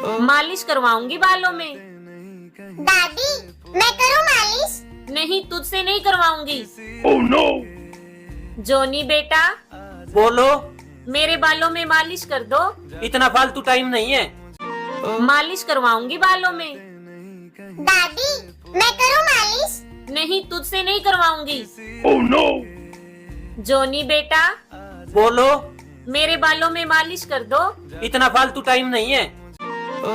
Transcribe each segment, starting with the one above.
मालिश करवाऊंगी बालों में। दादी, मैं करूँ मालिश? नहीं, तुझसे नहीं करवाऊंगी। Oh no! जोनी बेटा, बोलो। मेरे बालों में मालिश कर दो। इतना फालतू टाइम नहीं है। मालिश करवाऊंगी बालों में। दादी, मैं करूँ मालिश? नहीं, तुझसे नहीं करवाऊंगी। Oh no! जोनी बेटा, बोलो। मेरे बालों में मालिश कर दो। इतना फालतू टाइम नहीं है।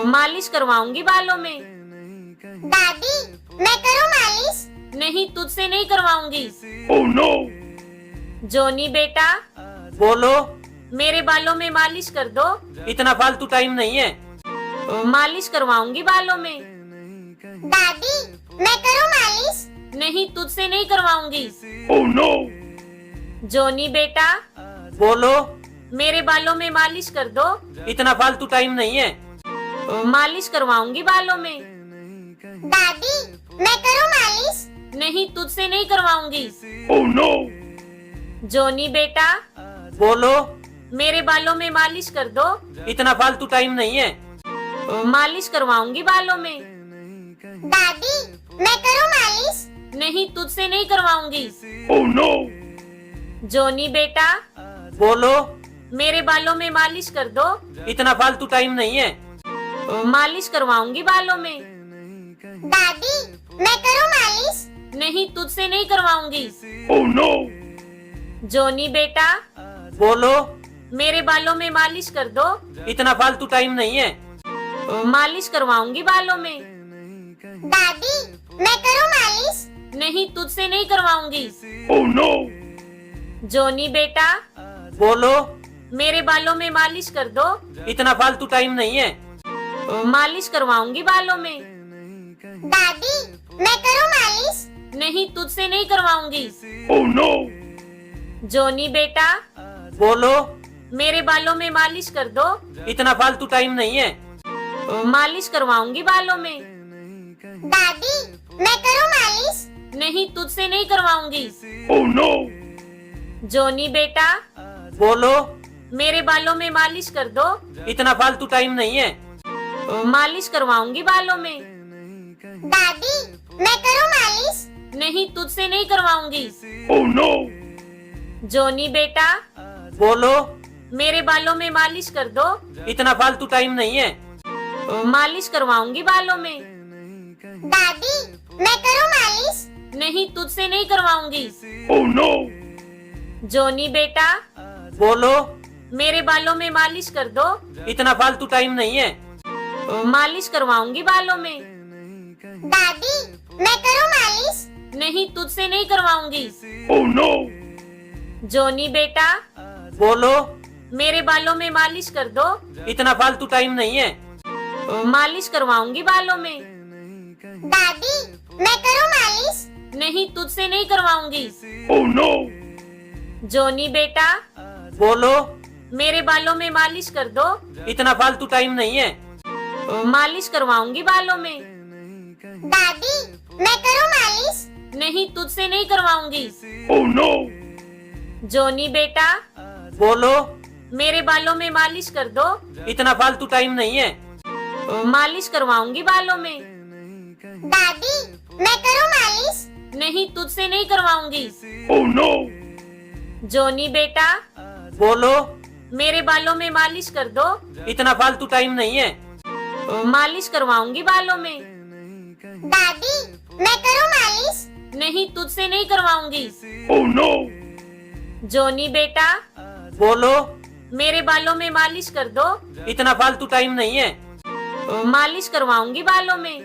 मालिश करवाऊंगी बालों में। दादी, मैं करूँ मालिश? नहीं, तुझसे नहीं करवाऊंगी। Oh no! जोनी बेटा, बोलो। मेरे बालों में मालिश कर दो। इतना फालतू टाइम नहीं है। मालिश करवाऊंगी बालों में। दादी, मैं करूँ मालिश? नहीं, तुझसे नहीं करवाऊंगी। Oh no! जोनी बेटा, बोलो। मेरे बालों में मालिश कर दो। इतना फालतू टाइम नहीं है। मालिश करवाऊंगी बालों में। दादी, मैं करूँ मालिश? नहीं, तुझसे नहीं करवाऊंगी। Oh no! जोनी बेटा, बोलो। मेरे बालों में मालिश कर दो। इतना फालतू टाइम नहीं है। मालिश करवाऊंगी बालों में। दादी, मैं करूँ मालिश? नहीं, तुझसे नहीं करवाऊंगी। Oh no! जोनी बेटा, बोलो। मेरे बालों में मालिश कर दो। इतना फालतू टाइम नहीं है। मालिश करवाऊंगी बालों में। दादी, मैं करूँ मालिश? नहीं, तुझसे नहीं करवाऊंगी। Oh no! जोनी बेटा, बोलो। मेरे बालों में मालिश कर दो। इतना फालतू टाइम नहीं है। मालिश करवाऊंगी बालों में। दादी, मैं करूँ मालिश? नहीं, तुझसे नहीं करवाऊंगी। Oh no! जोनी बेटा, बोलो। मेरे बालों में मालिश कर दो। इतना फालतू टाइम नहीं है। मालिश करवाऊंगी बालों में। दादी, मैं करूँ मालिश? नहीं, तुझसे नहीं करवाऊंगी। Oh no! जोनी बेटा, बोलो। मेरे बालों में मालिश कर दो। इतना फालतू टाइम नहीं है। मालिश करवाऊंगी बालों में। दादी, मैं करूँ मालिश? नहीं, तुझसे नहीं करवाऊंगी। Oh no! जोनी बेटा, बोलो। मेरे बालों में मालिश कर दो। इतना फालतू टाइम नहीं है। मालिश करवाऊंगी बालों में। दादी, मैं करूँ मालिश? नहीं, तुझसे नहीं करवाऊंगी। Oh no! जोनी बेटा, बोलो। मेरे बालों में मालिश कर दो। इतना फालतू टाइम नहीं है। मालिश करवाऊंगी बालों में। दादी, मैं करूँ मालिश? नहीं, तुझसे नहीं करवाऊंगी। Oh no! जोनी बेटा, बोलो। मेरे बालों में मालिश कर दो। इतना फालतू टाइम नहीं है। मालिश करवाऊंगी बालों में। दादी, मैं करूँ मालिश? नहीं, तुझसे नहीं करवाऊंगी। Oh no! जोनी बेटा, बोलो। मेरे बालों में मालिश कर दो। इतना फालतू टाइम नहीं है। मालिश करवाऊंगी बालों में। दादी, मैं करूँ मालिश? नहीं, तुझसे नहीं करवाऊंगी। Oh no! जोनी बेटा, बोलो। मेरे बालों में मालिश कर दो। इतना फालतू टाइम नहीं है। मालिश करवाऊंगी बालों में। दादी, मैं करूँ मालिश? नहीं, तुझसे नहीं करवाऊंगी। Oh no! जोनी बेटा, बोलो। मेरे बालों में मालिश कर दो। इतना फालतू टाइम नहीं है। मालिश करवाऊंगी बालों में। दादी, मैं करूँ मालिश? नहीं, तुझसे नहीं करवाऊंगी। Oh no! जोनी बेटा, बोलो। मेरे बालों में मालिश कर दो। इतना फालतू टाइम नहीं है। मालिश करवाऊंगी बालों में। दादी, मैं करूँ मालिश? नहीं, तुझसे नहीं करवाऊंगी। Oh no! जोनी बेटा, बोलो। मेरे बालों में मालिश कर दो। इतना फालतू टाइम नहीं है। मालिश करवाऊंगी बालों में।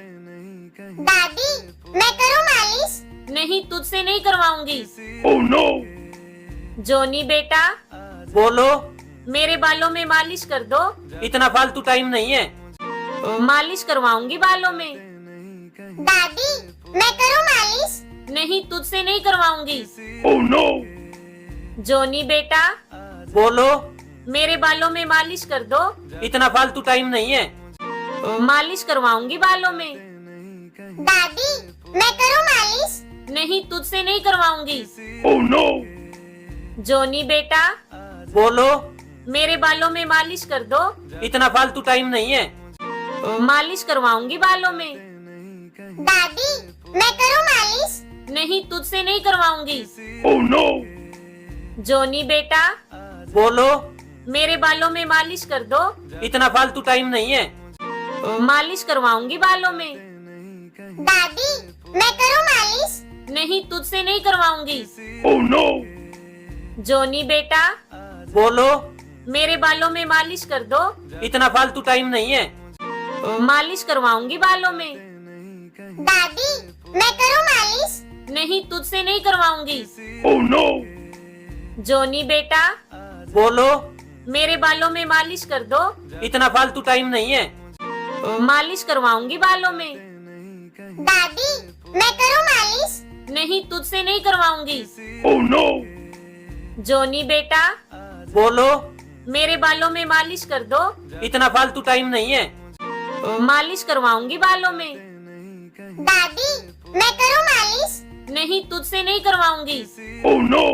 दादी, मैं करूँ मालिश? नहीं, तुझसे नहीं करवाऊंगी। Oh no! जोनी बेटा, बोलो। मेरे बालों में मालिश कर दो। इतना फालतू टाइम नहीं है। मालिश करवाऊंगी बालों में। दादी, मैं करूँ मालिश? नहीं, तुझसे नहीं करवाऊंगी। Oh no! जोनी बेटा, बोलो। मेरे बालों में मालिश कर दो। इतना फालतू टाइम नहीं है। मालिश करवाऊंगी बालों में। दादी, मैं करूँ मालिश? नहीं, तुझसे नहीं करवाऊंगी। Oh no! जोनी बेटा, बोलो। मेरे बालों में मालिश कर दो। इतना फालतू टाइम नहीं है। मालिश करवाऊंगी बालों में। दादी मैं करूँ मालिश? नहीं, तुझसे नहीं करवाऊंगी। Oh no! जोनी बेटा, बोलो। मेरे बालों में मालिश कर दो। इतना फालतू टाइम नहीं है। मालिश करवाऊंगी बालों में। दादी मैं करूँ मालिश? नहीं, तुझसे नहीं करवाऊंगी। Oh no! जोनी बेटा, बोलो। मेरे बालों में मालिश कर दो। इतना फालतू टाइम नहीं है। मालिश करवाऊंगी बालों में। दादी मैं करूँ मालिश? नहीं, तुझसे नहीं करवाऊंगी। Oh no! जोनी बेटा, बोलो। मेरे बालों में मालिश कर दो। इतना फालतू टाइम नहीं है। मालिश करवाऊंगी बालों में। दादी मैं करूँ मालिश? नहीं, तुझसे नहीं करवाऊंगी। Oh no! जोनी बेटा, बोलो। मेरे बालों में मालिश कर दो। इतना फालतू टाइम नहीं है। मालिश करवाऊंगी बालों में। दादी मैं करूँ मालिश? नहीं, तुझसे नहीं करवाऊंगी। Oh no!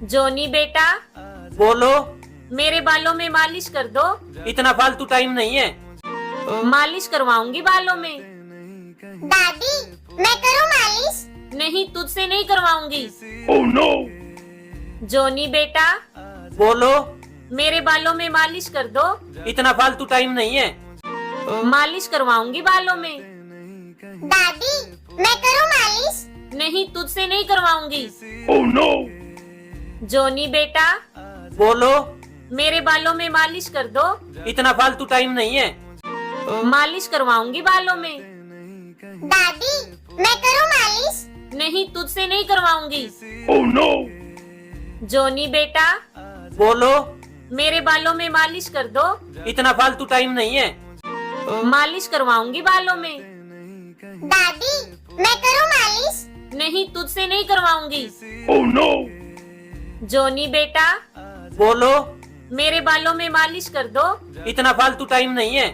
जोनी बेटा, बोलो। मेरे बालों में मालिश कर दो। इतना फालतू टाइम नहीं है। मालिश करवाऊंगी बालों में। दादी मैं करूँ मालिश? नहीं, तुझसे नहीं करवाऊंगी। Oh no! जोनी बेटा, बोलो। मेरे बालों में मालिश कर दो। इतना फालतू टाइम नहीं है। मालिश करवाऊंगी बालों में। दादी मैं करूँ मालिश? नहीं, तुझसे नहीं करवाऊंगी। Oh no! जोनी बेटा, बोलो। मेरे बालों में मालिश कर दो। इतना फालतू टाइम नहीं है। मालिश करवाऊंगी बालों में। दादी मैं करूँ मालिश? नहीं, तुझसे नहीं करवाऊंगी। Oh no! जोनी बेटा, बोलो। मेरे बालों में मालिश कर दो। इतना फालतू टाइम नहीं है। मालिश करवाऊंगी बालों में। दादी मैं करूँ मालिश? नहीं, तुझसे नहीं करवाऊंगी। Oh no! जोनी बेटा, बोलो। मेरे बालों में मालिश कर दो। इतना फालतू टाइम नहीं है।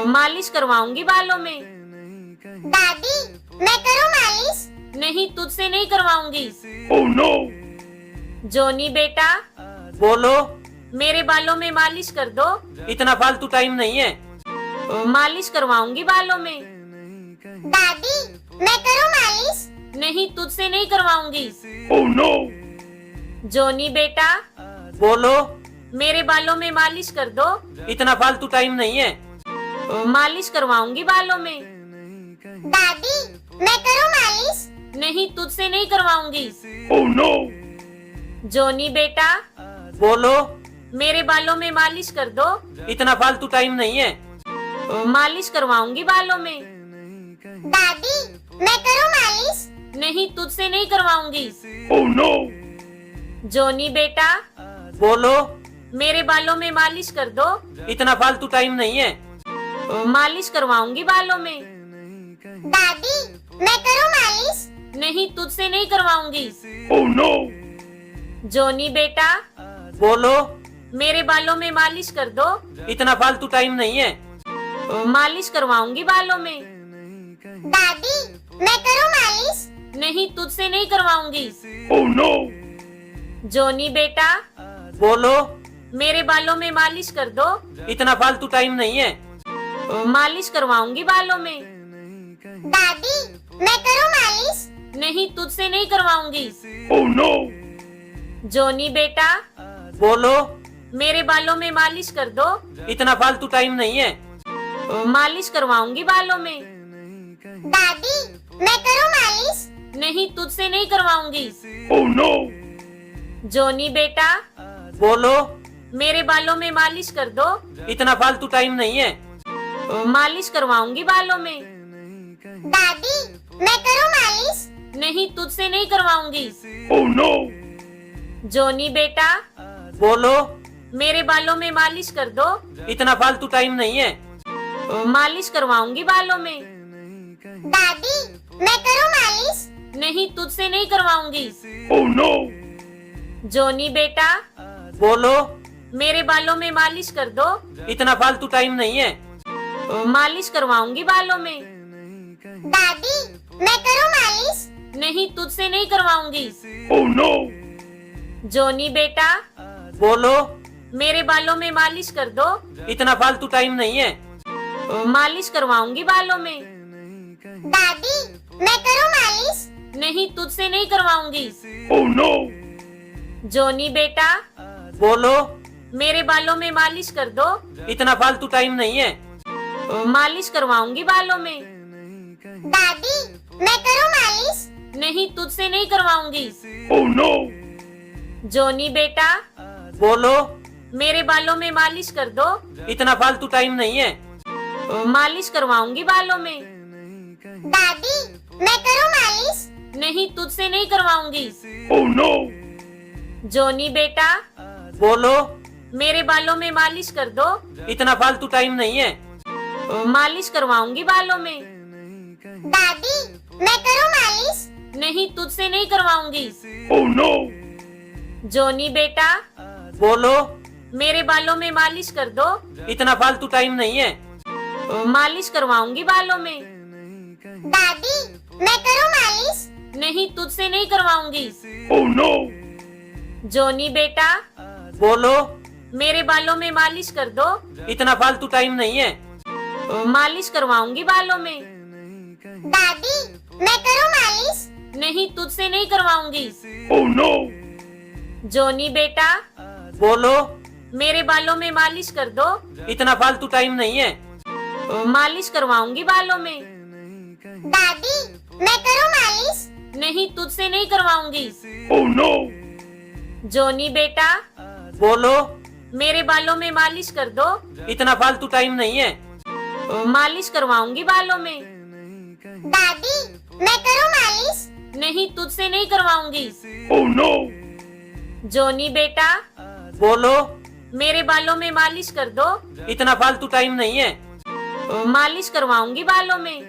मालिश करवाऊंगी बालों में। दादी मैं करूँ मालिश? नहीं, तुझसे नहीं करवाऊंगी। Oh no! जोनी बेटा, बोलो। मेरे बालों में मालिश कर दो। इतना फालतू टाइम नहीं है। मालिश करवाऊंगी बालों में। दादी मैं करूँ मालिश? नहीं, तुझसे नहीं करवाऊंगी। Oh no! जोनी बेटा, बोलो। मेरे बालों में मालिश कर दो। इतना फालतू टाइम नहीं है। मालिश करवाऊंगी बालों में। दादी मैं करूँ मालिश? नहीं, तुझसे नहीं करवाऊंगी। Oh no! जोनी बेटा, बोलो। मेरे बालों में मालिश कर दो। इतना फालतू टाइम नहीं है। मालिश करवाऊंगी बालों में। दादी मैं करूँ मालिश? नहीं, तुझसे नहीं करवाऊंगी। Oh no! जोनी बेटा, बोलो। मेरे बालों में मालिश कर दो। इतना फालतू टाइम नहीं है। मालिश करवाऊंगी बालों में। दादी मैं करूँ मालिश? नहीं, तुझसे नहीं करवाऊंगी। Oh no! जोनी बेटा, बोलो। मेरे बालों में मालिश कर दो। इतना फालतू टाइम नहीं है। मालिश करवाऊंगी बालों में। दादी मैं करूँ मालिश? नहीं, तुझसे नहीं करवाऊंगी। Oh no! जोनी बेटा, बोलो। मेरे बालों में मालिश कर दो। इतना फालतू टाइम नहीं है। मालिश करवाऊंगी बालों में। दादी मैं करूँ मालिश? नहीं, तुझसे नहीं करवाऊंगी। Oh no! जोनी बेटा, बोलो। मेरे बालों में मालिश कर दो। इतना फालतू टाइम नहीं है। मालिश करवाऊंगी बालों में। दादी मैं करूँ मालिश? नहीं, तुझसे नहीं करवाऊंगी। Oh no! जोनी बेटा, बोलो। मेरे बालों में मालिश कर दो। इतना फालतू टाइम नहीं है। मालिश करवाऊंगी बालों में। दादी मैं करूँ मालिश? नहीं, तुझसे नहीं करवाऊंगी। Oh no! जोनी बेटा, बोलो। मेरे बालों में मालिश कर दो। इतना फालतू टाइम नहीं है। मालिश करवाऊंगी बालों में। दादी मैं करूँ मालिश? नहीं, तुझसे नहीं करवाऊंगी। Oh no! जोनी बेटा, बोलो। मेरे बालों में मालिश कर दो। इतना फालतू टाइम नहीं है। मालिश करवाऊंगी बालों में। दादी मैं करूँ मालिश? नहीं, तुझसे नहीं करवाऊंगी। Oh no! जोनी बेटा, बोलो। मेरे बालों में मालिश कर दो। इतना फालतू टाइम नहीं है। मालिश करवाऊंगी बालों में। दादी मैं करूँ मालिश? नहीं, तुझसे नहीं करवाऊंगी। Oh no! जोनी बेटा, बोलो। मेरे बालों में मालिश कर दो। इतना फालतू टाइम नहीं है। मालिश करवाऊंगी बालों में। दादी मैं करूँ मालिश? नहीं, तुझसे नहीं करवाऊंगी। Oh no! जोनी बेटा, बोलो। मेरे बालों में मालिश कर दो। इतना फालतू टाइम नहीं है। मालिश करवाऊंगी बालों में। दादी मैं करूँ मालिश? नहीं, तुझसे नहीं करवाऊंगी। Oh no! जोनी बेटा, बोलो। मेरे बालों में मालिश कर दो। इतना फालतू टाइम नहीं है। मालिश करवाऊंगी बालों में। दादी मैं करूँ मालिश? नहीं, तुझसे नहीं करवाऊंगी। Oh no! जोनी बेटा, बोलो। मेरे बालों में मालिश कर दो। इतना फालतू टाइम नहीं है। मालिश करवाऊंगी बालों में। दादी मैं करूँ मालिश? नहीं, तुझसे नहीं करवाऊंगी। Oh no! जोनी बेटा, बोलो। मेरे बालों में मालिश कर दो। इतना फालतू टाइम नहीं है। मालिश करवाऊंगी बालों में। दादी मैं करूँ मालिश? नहीं, तुझसे नहीं करवाऊंगी। Oh no! जोनी बेटा, बोलो। मेरे बालों में मालिश कर दो। इतना फालतू टाइम नहीं है। मालिश करवाऊंगी बालों में। दादी मैं करूँ मालिश? नहीं, तुझसे नहीं करवाऊंगी। Oh no! जोनी बेटा, बोलो। मेरे बालों में मालिश कर दो। इतना फालतू टाइम नहीं है। मालिश करवाऊंगी बालों में। दादी मैं करूँ मालिश? नहीं, तुझसे नहीं करवाऊंगी। Oh no! जोनी बेटा, बोलो। मेरे बालों में मालिश कर दो। इतना फालतू टाइम नहीं है। मालिश करवाऊंगी बालों में।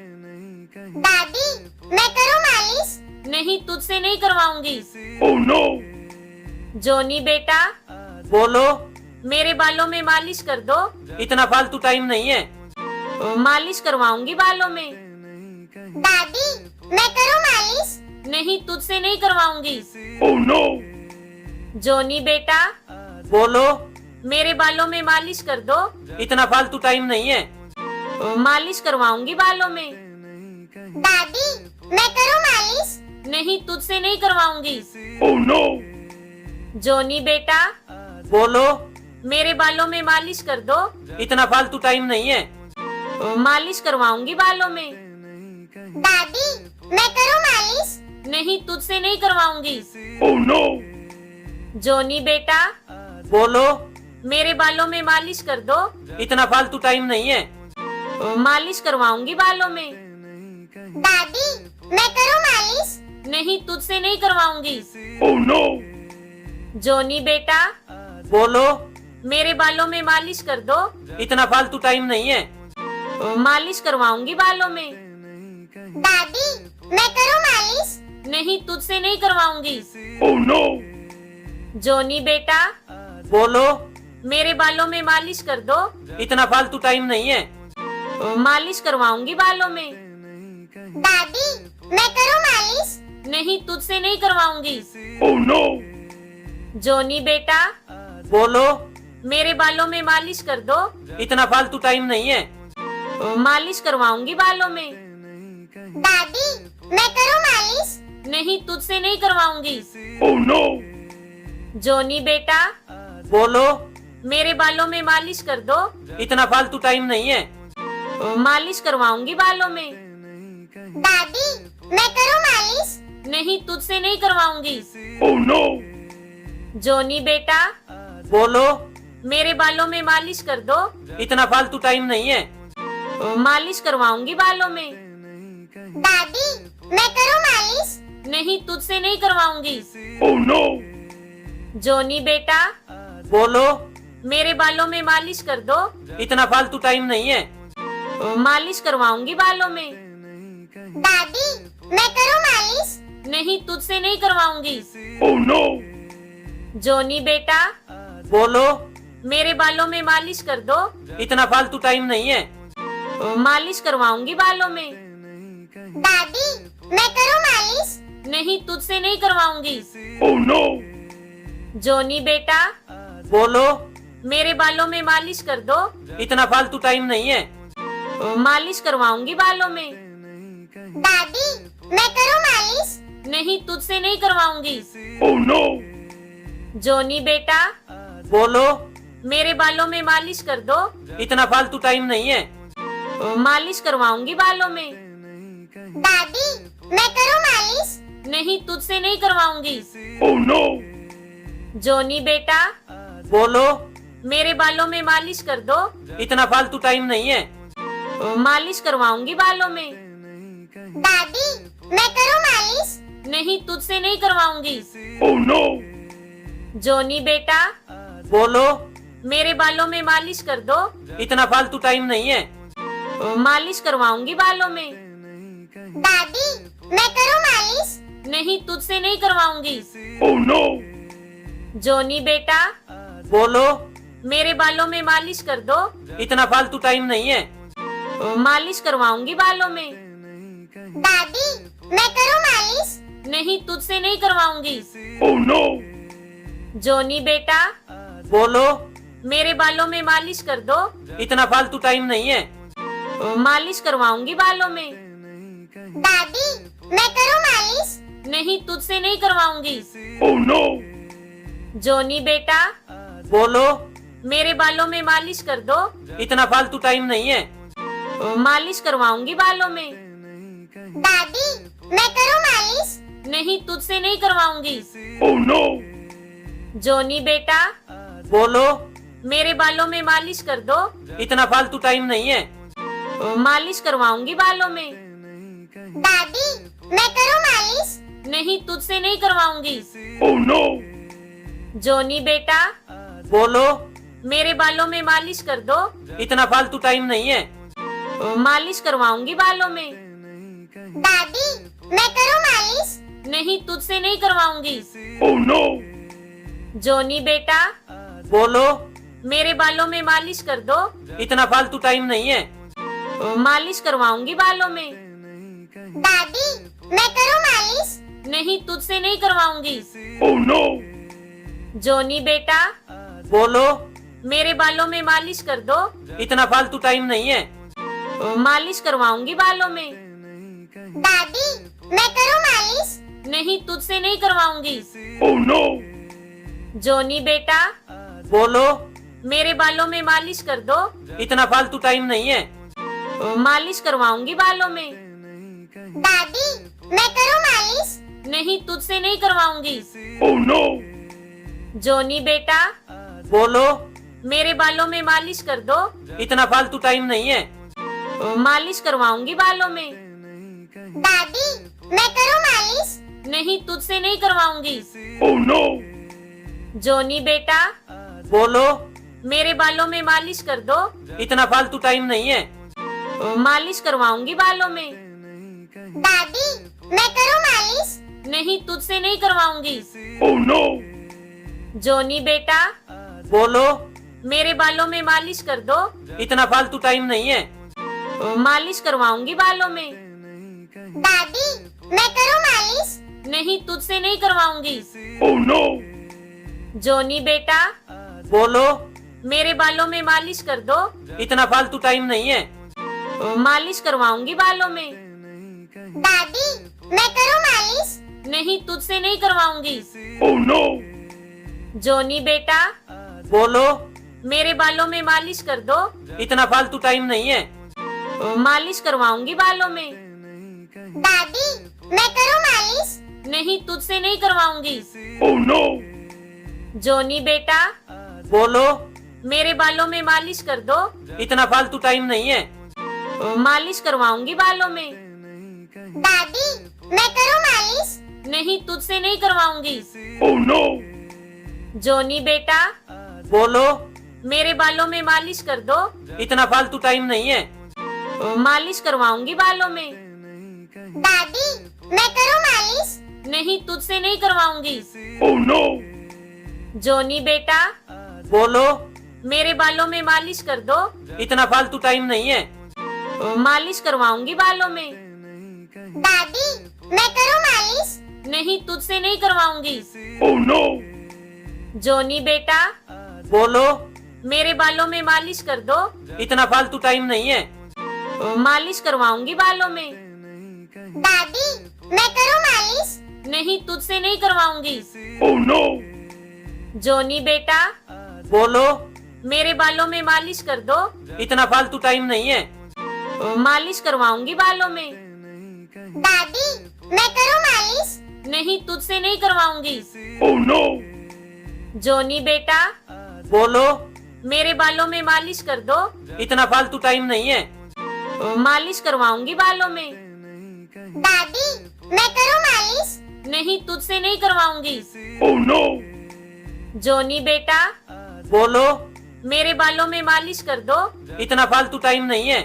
दादी मैं करूँ मालिश? नहीं, तुझसे नहीं करवाऊंगी। Oh no! जोनी बेटा, बोलो। मेरे बालों में मालिश कर दो। इतना फालतू टाइम नहीं है। मालिश करवाऊंगी बालों में। दादी मैं करूँ मालिश? नहीं, तुझसे नहीं करवाऊंगी। Oh no! जोनी बेटा, बोलो। मेरे बालों में मालिश कर दो। इतना फालतू टाइम नहीं है। मालिश करवाऊंगी बालों में। दादी मैं करूँ मालिश? नहीं, तुझसे नहीं करवाऊंगी। Oh no! जोनी बेटा, बोलो। मेरे बालों में मालिश कर दो। इतना फालतू टाइम नहीं है। मालिश करवाऊंगी बालों में। दादी मैं करूँ मालिश? नहीं, तुझसे नहीं करवाऊंगी। Oh no! जोनी बेटा, बोलो। मेरे बालों में मालिश कर दो। इतना फालतू टाइम नहीं है। मालिश करवाऊंगी बालों में। दादी मैं करूँ मालिश? नहीं, तुझसे नहीं करवाऊंगी। Oh no! जोनी बेटा, बोलो। मेरे बालों में मालिश कर दो। इतना फालतू टाइम नहीं है। मालिश करवाऊंगी बालों में। दादी मैं करूँ मालिश? नहीं, तुझसे नहीं करवाऊंगी। Oh no! जोनी बेटा, बोलो। मेरे बालों में मालिश कर दो। इतना फालतू टाइम नहीं है। मालिश करवाऊंगी बालों में। दादी मैं करूँ मालिश? नहीं, तुझसे नहीं करवाऊंगी। Oh no! जोनी बेटा, बोलो। मेरे बालों में मालिश कर दो। इतना फालतू टाइम नहीं है। मालिश करवाऊंगी बालों में। दादी मैं करूँ मालिश? नहीं, तुझसे नहीं करवाऊंगी। Oh no! जोनी बेटा, बोलो। मेरे बालों में मालिश कर दो। इतना फालतू टाइम नहीं है। मालिश करवाऊंगी बालों में। दादी मैं करूँ मालिश? नहीं, तुझसे नहीं करवाऊंगी। Oh no! जोनी बेटा, बोलो। मेरे बालों में मालिश कर दो। इतना फालतू टाइम नहीं है। मालिश करवाऊंगी बालों में। दादी मैं करूँ मालिश? नहीं, तुझसे नहीं करवाऊंगी। Oh no! जोनी बेटा, बोलो। मेरे बालों में मालिश कर दो। इतना फालतू टाइम नहीं है। मालिश करवाऊंगी बालों में। दादी मैं करूँ मालिश? नहीं, तुझसे नहीं करवाऊंगी। Oh no! जोनी बेटा, बोलो। मेरे बालों में मालिश कर दो। इतना फालतू टाइम नहीं है। मालिश करवाऊंगी बालों में। दादी मैं करूँ मालिश? नहीं, तुझसे नहीं करवाऊंगी। Oh no! जोनी बेटा, बोलो। मेरे बालों में मालिश कर दो। इतना फालतू टाइम नहीं है। मालिश करवाऊंगी बालों में। दादी मैं करूँ मालिश? नहीं, तुझसे नहीं करवाऊंगी। Oh no! जोनी बेटा, बोलो। मेरे बालों में मालिश कर दो। इतना फालतू टाइम नहीं है। मालिश करवाऊंगी बालों में। दादी मैं करूँ मालिश? नहीं, तुझसे नहीं करवाऊंगी। Oh no! जोनी बेटा, बोलो। मेरे बालों में मालिश कर दो। इतना फालतू टाइम नहीं है। मालिश करवाऊंगी बालों में। दादी मैं करूँ मालिश? नहीं, तुझसे नहीं करवाऊंगी। Oh no! जोनी बेटा, बोलो। मेरे बालों में मालिश कर दो। इतना फालतू टाइम नहीं है। मालिश करवाऊंगी बालों में। दादी मैं करूँ मालिश? नहीं, तुझसे नहीं करवाऊंगी। Oh no! जोनी बेटा, बोलो। मेरे बालों में मालिश कर दो। इतना फालतू टाइम नहीं है। मालिश करवाऊंगी बालों में। दादी मैं करूँ मालिश? नहीं, तुझसे नहीं करवाऊंगी। Oh no! जोनी बेटा, बोलो। मेरे बालों में मालिश कर दो। इतना फालतू टाइम नहीं है। मालिश करवाऊंगी बालों में। दादी मैं करूँ मालिश? नहीं, तुझसे नहीं करवाऊंगी। Oh no! जोनी बेटा, बोलो। मेरे बालों में मालिश कर दो। इतना फालतू टाइम नहीं है। मालिश करवाऊंगी बालों में। दादी मैं करूँ मालिश? नहीं, तुझसे नहीं करवाऊंगी। Oh no! जोनी बेटा, बोलो। मेरे बालों में मालिश कर दो। इतना फालतू टाइम नहीं है। मालिश करवाऊंगी बालों में। दादी मैं करूँ मालिश? नहीं, तुझसे नहीं करवाऊंगी। Oh no! जोनी बेटा, बोलो। मेरे बालों में मालिश कर दो। इतना फालतू टाइम नहीं है। मालिश करवाऊंगी बालों में। दादी मैं करूँ मालिश? नहीं, तुझसे नहीं करवाऊंगी। Oh no! जोनी बेटा, बोलो। मेरे बालों में मालिश कर दो। इतना फालतू टाइम नहीं है। मालिश करवाऊंगी बालों में। दादी मैं करूँ मालिश? नहीं, तुझसे नहीं करवाऊंगी। Oh no! जोनी बेटा, बोलो। मेरे बालों में मालिश कर दो। इतना फालतू टाइम नहीं है। मालिश करवाऊंगी बालों में। दादी मैं करूँ मालिश? नहीं, तुझसे नहीं करवाऊंगी। Oh no! जोनी बेटा, बोलो। मेरे बालों में मालिश कर दो। इतना फालतू टाइम नहीं है। मालिश करवाऊंगी बालों में। दादी मैं करूँ मालिश? नहीं, तुझसे नहीं करवाऊंगी। Oh no! जोनी बेटा, बोलो। मेरे बालों में मालिश कर दो। इतना फालतू टाइम नहीं है। मालिश करवाऊंगी बालों में। दादी मैं करूँ मालिश? नहीं, तुझसे नहीं करवाऊंगी। Oh no! जोनी बेटा, बोलो। मेरे बालों में मालिश कर दो। इतना फालतू टाइम नहीं है। मालिश करवाऊंगी बालों में। दादी मैं करूँ मालिश? नहीं, तुझसे नहीं करवाऊंगी। Oh no! जोनी बेटा, बोलो। मेरे बालों में मालिश कर दो। इतना फालतू टाइम नहीं है। मालिश करवाऊंगी बालों में। दादी मैं करूँ मालिश? नहीं, तुझसे नहीं करवाऊंगी। Oh no! जोनी बेटा, बोलो। मेरे बालों में मालिश कर दो। इतना फालतू टाइम नहीं है। मालिश करवाऊंगी बालों में। दादी मैं करूँ मालिश? नहीं, तुझसे नहीं करवाऊंगी। Oh no! जोनी बेटा, बोलो। मेरे बालों में मालिश कर दो। इतना फालतू टाइम नहीं है। मालिश करवाऊंगी बालों में। दादी मैं करूँ मालिश? नहीं, तुझसे नहीं करवाऊंगी। Oh no! जोनी बेटा, बोलो। मेरे बालों में मालिश कर दो। इतना फालतू टाइम नहीं है। मालिश करवाऊंगी बालों में। दादी मैं करूँ मालिश? नहीं, तुझसे नहीं करवाऊंगी। Oh no! जोनी बेटा, बोलो। मेरे बालों में मालिश कर दो। इतना फालतू टाइम नहीं है। मालिश करवाऊंगी बालों में। दादी मैं करूँ मालिश? नहीं, तुझसे नहीं करवाऊंगी। Oh no! जोनी बेटा, बोलो। मेरे बालों में मालिश कर दो। इतना फालतू टाइम नहीं है। मालिश करवाऊंगी बालों में। दादी मैं करूँ मालिश? नहीं, तुझसे नहीं करवाऊंगी। Oh no! जोनी बेटा, बोलो। मेरे बालों में मालिश कर दो। इतना फालतू टाइम नहीं है। मालिश करवाऊंगी बालों में। दादी मैं करूँ मालिश? नहीं, तुझसे नहीं करवाऊंगी। Oh no! जोनी बेटा, बोलो। मेरे बालों में मालिश कर दो। इतना फालतू टाइम नहीं है। मालिश करवाऊंगी बालों में। दादी मैं करूँ मालिश? नहीं, तुझसे नहीं करवाऊंगी। Oh no! जोनी बेटा, बोलो। मेरे बालों में मालिश कर दो। इतना फालतू टाइम नहीं है। मालिश करवाऊंगी बालों में। दादी मैं करूँ मालिश? नहीं, तुझसे नहीं करवाऊंगी। Oh no! जोनी बेटा, बोलो। मेरे बालों में मालिश कर दो। इतना फालतू टाइम नहीं है।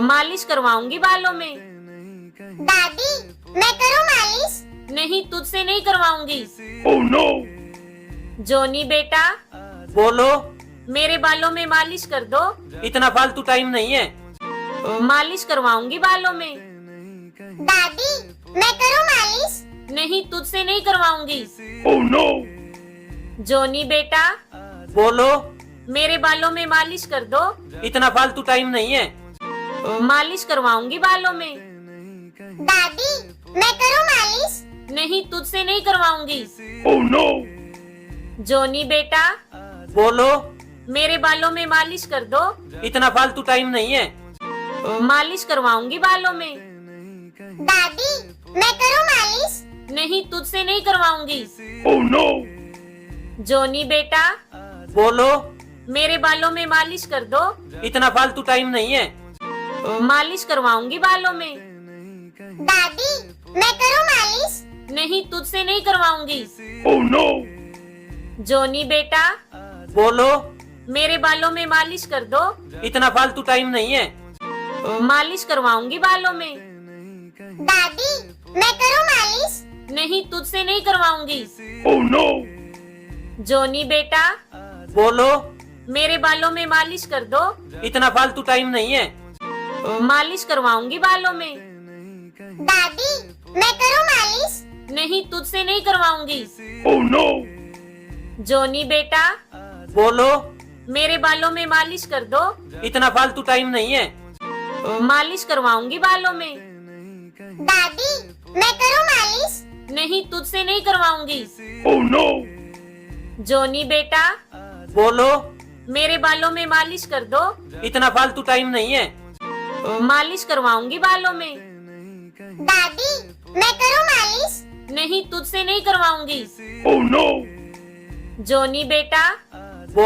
मालिश करवाऊंगी बालों में। दादी मैं करूँ मालिश? नहीं, तुझसे नहीं करवाऊंगी। Oh no! जोनी बेटा, बोलो। मेरे बालों में मालिश कर दो। इतना फालतू टाइम नहीं है। मालिश करवाऊंगी बालों में। दादी मैं करूँ मालिश? नहीं, तुझसे नहीं करवाऊंगी। Oh no! जोनी बेटा, बोलो। मेरे बालों में मालिश कर दो। इतना फालतू टाइम नहीं है। मालिश करवाऊंगी बालों में। दादी मैं करूँ मालिश? नहीं, तुझसे नहीं करवाऊंगी। Oh no! जोनी बेटा, बोलो। मेरे बालों में मालिश कर दो। इतना फालतू टाइम नहीं है। मालिश करवाऊंगी बालों में। दादी मैं करूँ मालिश? नहीं, तुझसे नहीं करवाऊंगी। Oh no! जोनी बेटा, बोलो। मेरे बालों में मालिश कर दो। इतना फालतू टाइम नहीं है। मालिश करवाऊंगी बालों में। दादी मैं करूँ मालिश? नहीं, तुझसे नहीं करवाऊंगी। Oh no! जोनी बेटा, बोलो। मेरे बालों में मालिश कर दो। इतना फालतू टाइम नहीं है। मालिश करवाऊंगी बालों में। दादी मैं करूँ मालिश? नहीं, तुझसे नहीं करवाऊंगी। Oh no! जोनी बेटा, बोलो। मेरे बालों में मालिश कर दो। इतना फालतू टाइम नहीं है। मालिश करवाऊंगी बालों में। दादी मैं करूँ मालिश? नहीं, तुझसे नहीं करवाऊंगी। Oh no! जोनी बेटा, बोलो। मेरे बालों में मालिश कर दो। इतना फालतू टाइम नहीं है। मालिश करवाऊंगी बालों में। दादी मैं करूँ मालिश? नहीं, तुझसे नहीं करवाऊंगी। Oh no! जोनी बेटा, बोलो। मेरे बालों में मालिश कर दो। इतना फालतू टाइम नहीं है। मालिश करवाऊंगी बालों में। दादी मैं करूँ मालिश? नहीं, तुझसे नहीं करवाऊंगी। Oh no! जोनी बेटा,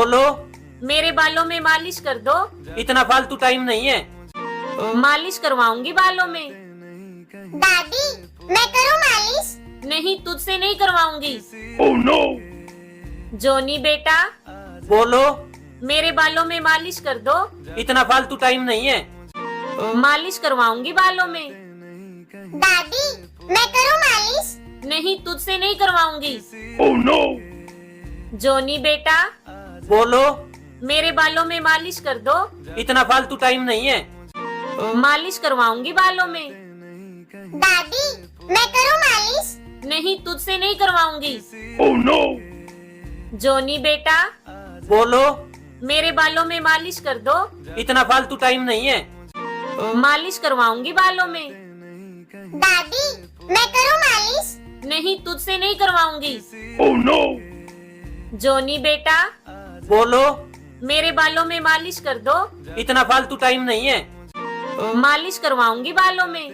बोलो। मेरे बालों में मालिश कर दो। इतना फालतू टाइम नहीं है। मालिश करवाऊंगी बालों में। दादी मैं करूँ मालिश? नहीं, तुझसे नहीं करवाऊंगी। Oh no! जोनी बेटा, बोलो। मेरे बालों में मालिश कर दो। इतना फालतू टाइम नहीं है। मालिश करवाऊंगी बालों में। दादी मैं करूँ मालिश? नहीं, तुझसे नहीं करवाऊंगी। Oh no! जोनी बेटा, बोलो। मेरे बालों में मालिश कर दो। इतना फालतू टाइम नहीं है। मालिश करवाऊंगी बालों में। दादी मैं करूँ मालिश? नहीं, तुझसे नहीं करवाऊंगी। Oh no! जोनी बेटा, बोलो। मेरे बालों में मालिश कर दो। इतना फालतू टाइम नहीं है। मालिश करवाऊंगी बालों में। दादी मैं करूँ मालिश? नहीं, तुझसे नहीं करवाऊंगी। Oh no! जोनी बेटा, बोलो। मेरे बालों में मालिश कर दो। इतना फालतू टाइम नहीं है। मालिश करवाऊंगी बालों में।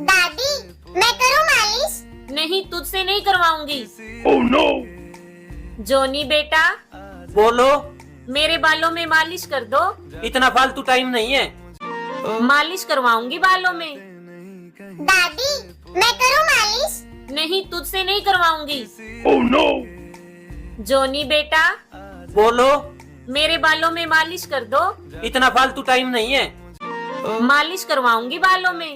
दादी मैं करूँ मालिश? नहीं, तुझसे नहीं करवाऊंगी। Oh no! जोनी बेटा, बोलो। मेरे बालों में मालिश कर दो। इतना फालतू टाइम नहीं है। मालिश करवाऊंगी बालों में। दादी मैं करूँ मालिश? नहीं, तुझसे नहीं करवाऊंगी। Oh no! जोनी बेटा, बोलो। मेरे बालों में मालिश कर दो। इतना फालतू टाइम नहीं है। मालिश करवाऊंगी बालों में।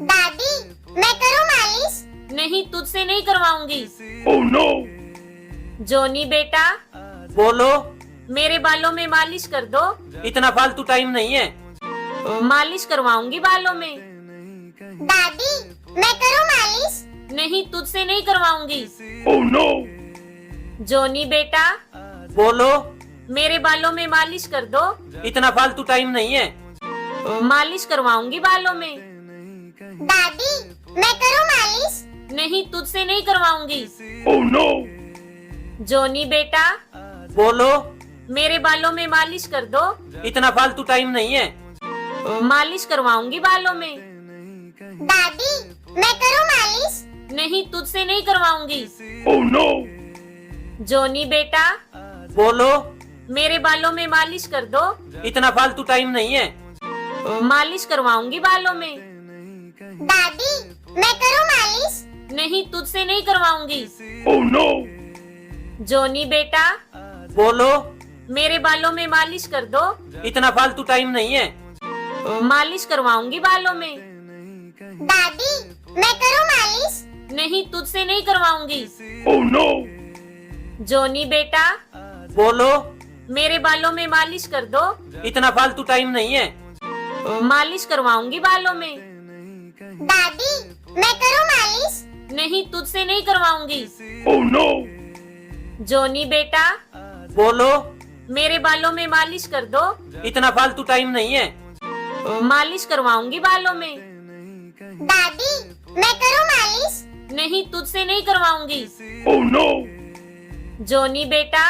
दादी मैं करूँ मालिश? नहीं, तुझसे नहीं करवाऊंगी। Oh no! जोनी बेटा, बोलो। मेरे बालों में मालिश कर दो। इतना फालतू टाइम नहीं है। मालिश करवाऊंगी बालों में। दादी मैं करूँ मालिश? नहीं, तुझसे नहीं करवाऊंगी। Oh no! जोनी बेटा, बोलो। मेरे बालों में मालिश कर दो। इतना फालतू टाइम नहीं है। मालिश करवाऊंगी बालों में। दादी मैं करूँ मालिश? नहीं, तुझसे नहीं करवाऊंगी। Oh no! जोनी बेटा, बोलो। मेरे बालों में मालिश कर दो। इतना फालतू टाइम नहीं है। मालिश करवाऊंगी बालों में। दादी मैं करूँ मालिश? नहीं, तुझसे नहीं करवाऊंगी। Oh no! जोनी बेटा, बोलो। मेरे बालों में मालिश कर दो। इतना फालतू टाइम नहीं है। मालिश करवाऊंगी बालों में। दादी मैं करूँ मालिश? नहीं, तुझसे नहीं करवाऊंगी। Oh no! जोनी बेटा, बोलो। मेरे बालों में मालिश कर दो। इतना फालतू टाइम नहीं है। मालिश करवाऊंगी बालों में। दादी मैं करूँ मालिश? नहीं, तुझसे नहीं करवाऊंगी। Oh no! जोनी बेटा, बोलो। मेरे बालों में मालिश कर दो। इतना फालतू टाइम नहीं है। मालिश करवाऊंगी बालों में। दादी मैं करूँ मालिश? नहीं, तुझसे नहीं करवाऊंगी। Oh no! जोनी बेटा, बोलो। मेरे बालों में मालिश कर दो। इतना फालतू टाइम नहीं है। मालिश करवाऊंगी बालों में। दादी मैं करूँ मालिश? नहीं, तुझसे नहीं करवाऊंगी। Oh no! जोनी बेटा,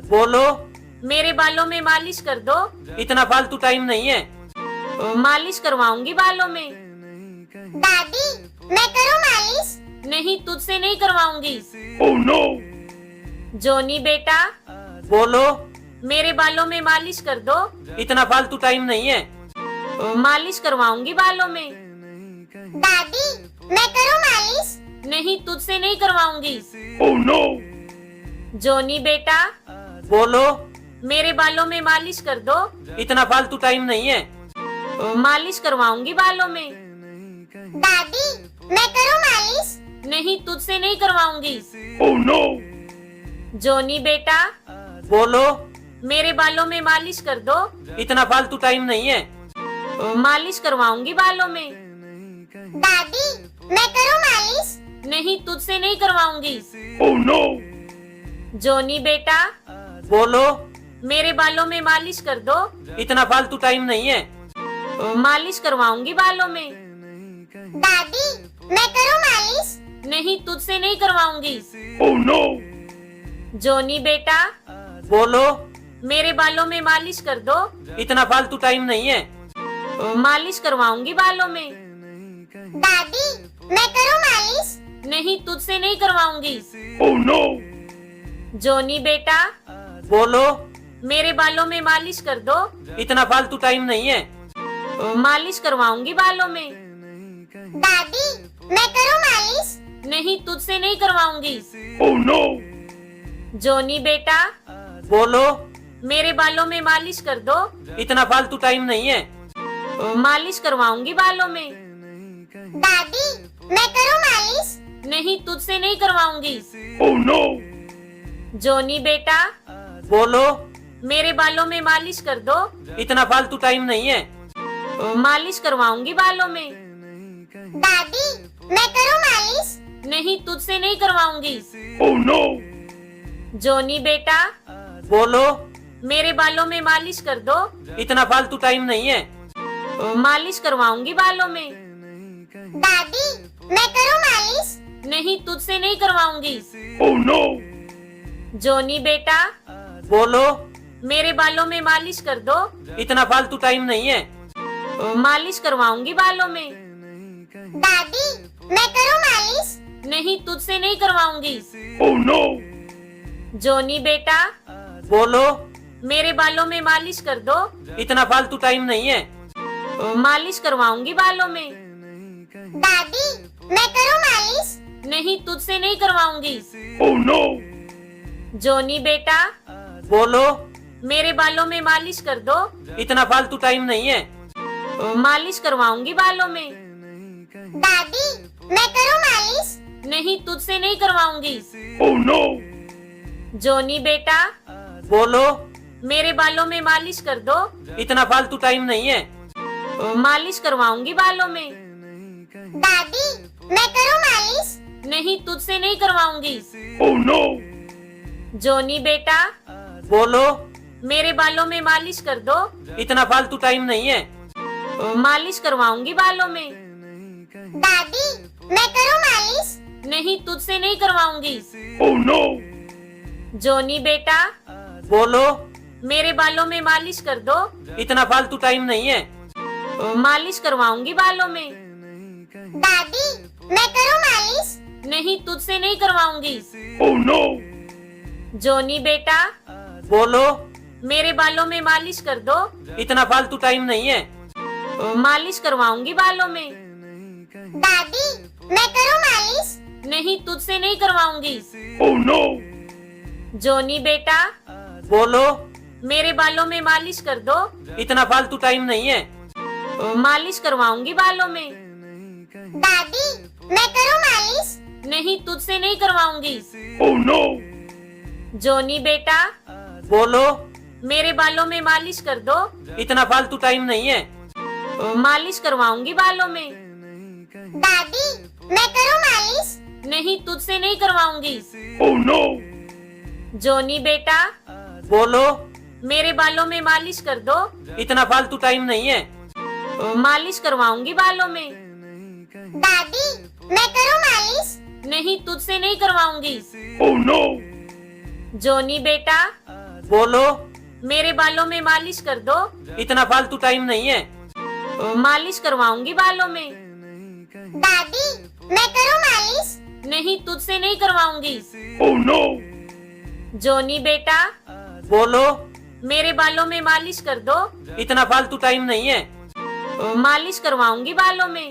बोलो। मेरे बालों में मालिश कर दो। इतना फालतू टाइम नहीं है। मालिश करवाऊंगी बालों में। दादी मैं करूँ मालिश? नहीं, तुझसे नहीं करवाऊंगी। Oh no! जोनी बेटा, बोलो। मेरे बालों में मालिश कर दो। इतना फालतू टाइम नहीं है। मालिश करवाऊंगी बालों में। दादी मैं करूँ मालिश? नहीं, तुझसे नहीं करवाऊंगी। Oh no! जोनी बेटा, बोलो। मेरे बालों में मालिश कर दो। इतना फालतू टाइम नहीं है। मालिश करवाऊंगी बालों में। दादी मैं करूँ मालिश? नहीं, तुझसे नहीं करवाऊंगी। Oh no! जोनी बेटा, बोलो। मेरे बालों में मालिश कर दो। इतना फालतू टाइम नहीं है। मालिश करवाऊंगी बालों में। दादी मैं करूँ मालिश? नहीं, तुझसे नहीं करवाऊंगी। Oh no! जोनी बेटा, बोलो। मेरे बालों में मालिश कर दो। इतना फालतू टाइम नहीं है। मालिश करवाऊंगी बालों में। दादी मैं करूँ मालिश? नहीं, तुझसे नहीं करवाऊंगी। Oh no! जोनी बेटा, बोलो। मेरे बालों में मालिश कर दो। इतना फालतू टाइम नहीं है। मालिश करवाऊंगी बालों में। दादी मैं करूँ मालिश? नहीं, तुझसे नहीं करवाऊंगी। Oh no! जोनी बेटा, बोलो। मेरे बालों में मालिश कर दो। इतना फालतू टाइम नहीं है। मालिश करवाऊंगी बालों में। दादी मैं करूँ मालिश? नहीं, तुझसे नहीं करवाऊंगी। Oh no! जोनी बेटा, बोलो। मेरे बालों में मालिश कर दो। इतना फालतू टाइम नहीं है। मालिश करवाऊंगी बालों में। दादी मैं करूँ मालिश? नहीं, तुझसे नहीं करवाऊंगी। Oh no! जोनी बेटा, बोलो। मेरे बालों में मालिश कर दो। इतना फालतू टाइम नहीं है। मालिश करवाऊंगी बालों में। दादी मैं करूँ मालिश? नहीं, तुझसे नहीं करवाऊंगी। Oh no! जोनी बेटा, बोलो। मेरे बालों में मालिश कर दो। इतना फालतू टाइम नहीं है। मालिश करवाऊंगी बालों में। दादी मैं करूँ मालिश? नहीं, तुझसे नहीं करवाऊंगी। Oh no! जोनी बेटा, बोलो। मेरे बालों में मालिश कर दो। इतना फालतू टाइम नहीं है। मालिश करवाऊंगी बालों में। दादी मैं करूँ मालिश? नहीं, तुझसे नहीं करवाऊंगी। Oh no! जोनी बेटा, बोलो। मेरे बालों में मालिश कर दो। इतना फालतू टाइम नहीं है। मालिश करवाऊंगी बालों में। दादी मैं करूँ मालिश? नहीं, तुझसे नहीं करवाऊंगी। Oh no! जोनी बेटा, बोलो। मेरे बालों में मालिश कर दो। इतना फालतू टाइम नहीं है। मालिश करवाऊंगी बालों में। दादी मैं करूँ मालिश? नहीं, तुझसे नहीं करवाऊंगी। Oh no! जोनी बेटा, बोलो। मेरे बालों में मालिश कर दो। इतना फालतू टाइम नहीं है। मालिश करवाऊंगी बालों में। दादी मैं करूँ मालिश? नहीं, तुझसे नहीं करवाऊंगी। Oh no! जोनी बेटा, बोलो। मेरे बालों में मालिश कर दो। इतना फालतू टाइम नहीं है। मालिश करवाऊंगी बालों में। दादी मैं करूँ मालिश? नहीं, तुझसे नहीं करवाऊंगी। Oh no! जोनी बेटा, बोलो। मेरे बालों में मालिश कर दो। इतना फालतू टाइम नहीं है। मालिश करवाऊंगी बालों में। दादी मैं करूँ मालिश? नहीं, तुझसे नहीं करवाऊंगी। Oh no! जोनी बेटा, बोलो। मेरे बालों में मालिश कर दो। इतना फालतू टाइम नहीं है। मालिश करवाऊंगी बालों में। दादी मैं करूँ मालिश? नहीं, तुझसे नहीं करवाऊंगी। Oh no! जोनी बेटा, बोलो। मेरे बालों में मालिश कर दो। इतना फालतू टाइम नहीं है। मालिश करवाऊंगी बालों में। दादी मैं करूँ मालिश? नहीं, तुझसे नहीं करवाऊंगी। Oh no! जोनी बेटा, बोलो। मेरे बालों में मालिश कर दो। इतना फालतू टाइम नहीं है। मालिश करवाऊंगी बालों में। दादी मैं करूँ मालिश? नहीं, तुझसे नहीं करवाऊंगी। Oh no! जोनी बेटा, बोलो। मेरे बालों में मालिश कर दो। इतना फालतू टाइम नहीं है। मालिश करवाऊंगी बालों में। दादी मैं करूँ मालिश? नहीं, तुझसे नहीं करवाऊंगी। Oh no! जोनी बेटा, बोलो। मेरे बालों में मालिश कर दो। इतना फालतू टाइम नहीं है। मालिश करवाऊंगी बालों में। दादी मैं करूँ मालिश? नहीं, तुझसे नहीं करवाऊंगी। Oh no! जोनी बेटा, बोलो। मेरे बालों में मालिश कर दो। इतना फालतू टाइम नहीं है। मालिश करवाऊंगी बालों में।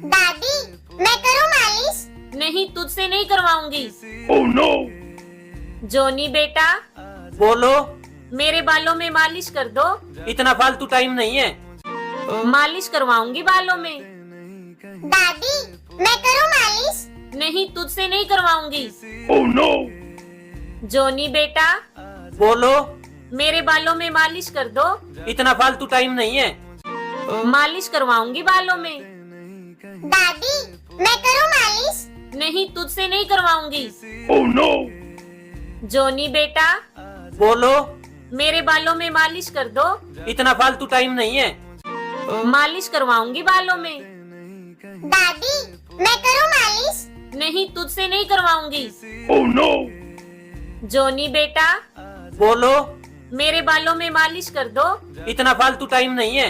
दादी मैं करूँ मालिश? नहीं, तुझसे नहीं करवाऊंगी। Oh no! जोनी बेटा, बोलो। मेरे बालों में मालिश कर दो। इतना फालतू टाइम नहीं है। मालिश करवाऊंगी बालों में। दादी मैं करूँ मालिश? नहीं, तुझसे नहीं करवाऊंगी। Oh no! जोनी बेटा, बोलो। मेरे बालों में मालिश कर दो। इतना फालतू टाइम नहीं है। मालिश करवाऊंगी बालों में। दादी मैं करूँ मालिश? नहीं, तुझसे नहीं करवाऊंगी। Oh no! जोनी बेटा, बोलो। मेरे बालों में मालिश कर दो। इतना फालतू टाइम नहीं है। मालिश करवाऊंगी बालों में। दादी मैं करूँ मालिश? नहीं, तुझसे नहीं करवाऊंगी। Oh no! जोनी बेटा, बोलो। मेरे बालों में मालिश कर दो। इतना फालतू टाइम नहीं है।